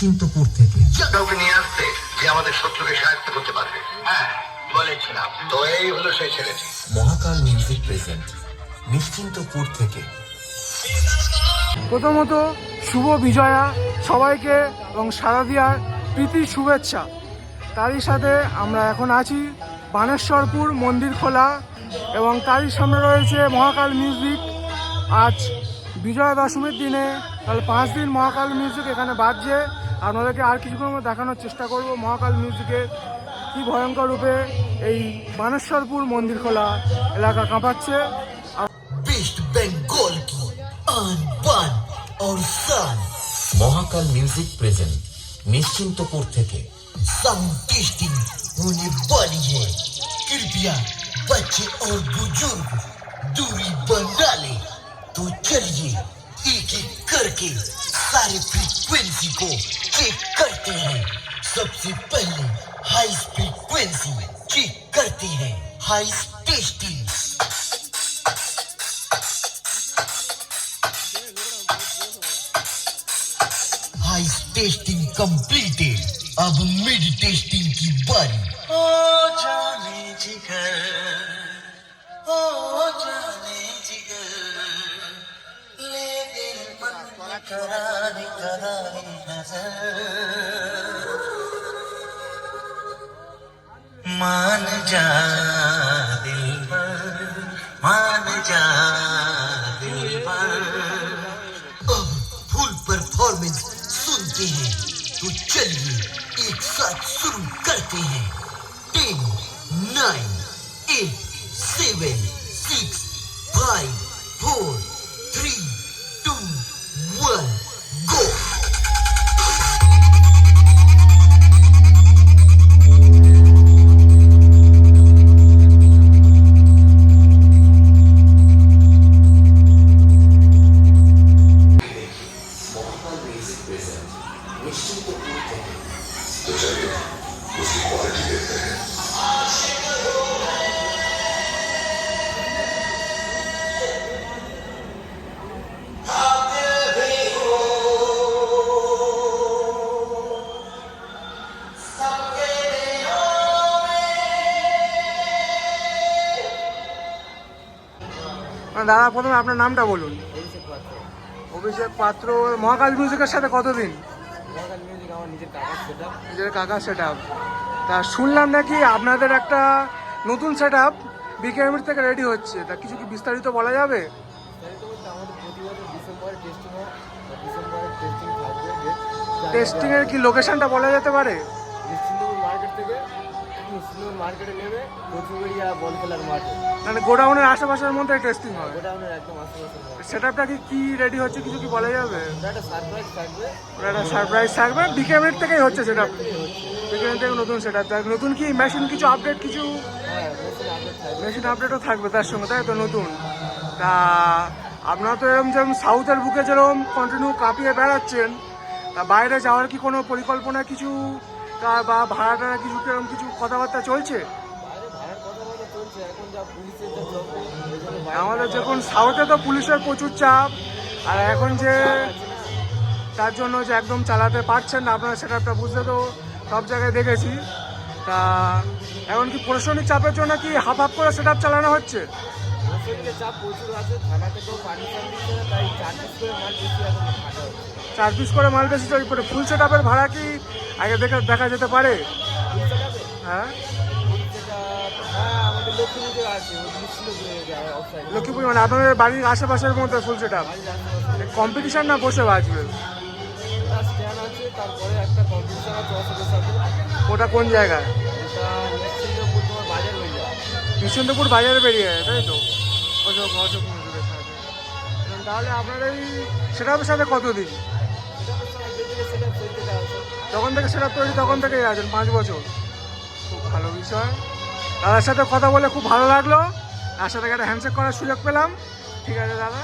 নিশ্চিন্তপুর থেকে। কাউকে নিয়ে আসতে যে আমাদের শত্রুকে সাহায্য করতে পারবে। হ্যাঁ বলেছিলাম তো, এই হলো সেই ছেলেটি। মহাকাল মিউজিক প্রেজেন্ট নিশ্চিন্তপুর থেকে। প্রথমত শুভ বিজয়া সবাইকে এবং শারদীয়ার প্রীতি শুভেচ্ছা। তারই সাথে আমরা এখন আছি বানেশ্বরপুর মন্দির খোলা এবং তারই সামনে রয়েছে মহাকাল মিউজিক। আজ বিজয়া দশমীর দিনে তাহলে 5 দিন মহাকাল মিউজিক এখানে বাজছে। আপনাদেরকে আর কিছুক্ষণ দেখানোর চেষ্টা করব মহাকাল মিউজিকের কি ভয়ঙ্কর রূপে এই বানেশ্বরপুর মন্দির খোলা এলাকা কাঁপাচ্ছে। वेस्ट बंगाल की आन बान और शान महाकाल म्यूजिक प्रेजेंट निश्चिंतपुर থেকে। साउंड टेस्टिंग होने वाली है, कृपया बच्चे और बुजुर्ग दूरी बना ले। तो चलिए एक एक करके सारे फ्रीक्वेंसी को चेक करते हैं। सबसे पहले हाई फ्रीक्वेंसी चेक करते हैं, high testing. High testing completed, अब मिड टेस्टिंग की बारी। ओ जाने जिगर, ओ जाने जिगर, ले दिल मन में करारी करारी नजर। मान जा दिलबर, मान जा दिलबर। अब फुल परफॉर्मेंस सुनते हैं, तो चलिए एक साथ शुरू करते हैं। 10, 9, 8, 7, 6, 5, 4, 3, 2, 1, go! দাদা প্রথমে আপনার নামটা বলুন। অভিষেক পাত্র। মহাকাল মিউজিকের সাথে কতদিন? নিজের কাকা সেট আপ। তা শুনলাম নাকি আপনাদের একটা নতুন সেট আপ বিকেএমএর থেকে রেডি হচ্ছে, তা কিছু কি বিস্তারিত বলা যাবে? টেস্টিংয়ের কি লোকেশনটা বলা যেতে পারে? মানে গোডাউনের আশেপাশের মধ্যে টেস্টিং হয়? সেটআপটা কি রেডি হচ্ছে কিছু কি বলা যাবে? একটা সারপ্রাইজ থাকবে। বিকেএমএর থেকেই হচ্ছে সেটআপ, বিকেএম থেকে নতুন সেটআপ থাকবে। নতুন কি মেশিন কিছু আপডেট, কিছু মেশিন আপডেটও থাকবে তার সঙ্গে, তাই তো? নতুন। তা আপনারা তো এরকম যেরকম সাউথের বুকে যেরকম কন্টিনিউ কাঁপিয়ে বেড়াচ্ছেন, তা বাইরে যাওয়ার কি কোনো পরিকল্পনা কিছু বা ভাড়াটা কিছু এরকম কিছু কথাবার্তা চলছে? আমাদের যখন সাউথে তো পুলিশের প্রচুর চাপ, আর এখন যে তার জন্য যে একদম চালাতে পারছেন না আপনারা, সেটা একটা বুঝতে তো সব জায়গায় দেখেছি। তা এখন কি প্রশাসনিক চাপের জন্য কি হাফ হাফ করে সেট আপ চালানো হচ্ছে? চাপ প্রচুর আছে, থানা থেকেও পারমিশন দিচ্ছে না, তাই 4 পিস করে মাল বেশি এখন খাটা হচ্ছে। 4 পিস করে মাল বেশি তৈরি করে। ফুল সেট আপের ভাড়া কি আগে দেখা যেতে পারে? হ্যাঁ, আমাদের লক্ষ্মীপুরে আছে, লক্ষ্মীপুর মানে আপনাদের বাড়ির আশেপাশের মধ্যে ফুল সেট আপ। কম্পিটিশন না বসে বাজবে? স্ট্যান্ড আছে, তারপরে একটা কম্পিটিশন আছে অশোকের সাথে। ওটা কোন জায়গায়? এটা নিশ্চিন্তপুর, তোমার বাজার হয়ে যায়। নিশ্চিন্তপুর বাজারে বেরিয়ে যায়, তাই তো? অশোক মন্দিরের সাথে। তাহলে আপনার এই সেটআপের সাথে কতদিন? যখন থেকে সেটআপ তৈরি তখন থেকেই আছেন, 5 বছর। খুব ভালো বিষয়। দাদার সাথে কথা বলে খুব ভালো লাগলো। তার সাথে একটা হ্যান্ডশেক করার সুযোগ পেলাম। ঠিক আছে দাদা।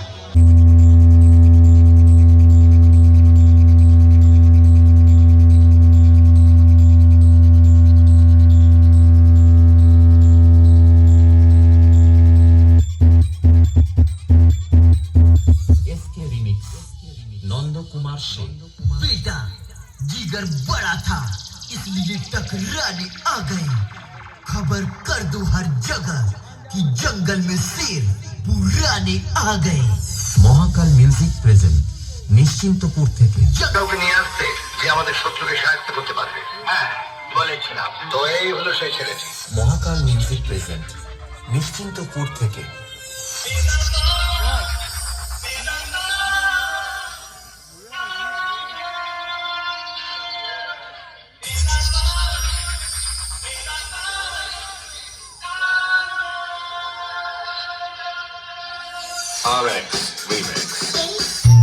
नंद कुमार सिंह बेटा जी जिगर बड़ा था इसलिए टकराने आ गए खबर कर दो हर जगह कि जंगल में शेर पुराने आ गए মহাকাল মিউজিক প্রেজেন্ট নিশ্চিন্তপুর থেকে কাউকে নিয়ে আসতে যে আমাদের শত্রুকে সাহায্য করতে পারবে হ্যাঁ বলেছিলাম তো এই হলো সেই ছেলেটি মহাকাল মিউজিক প্রেজেন্ট নিশ্চিন্তপুর থেকে RX Remix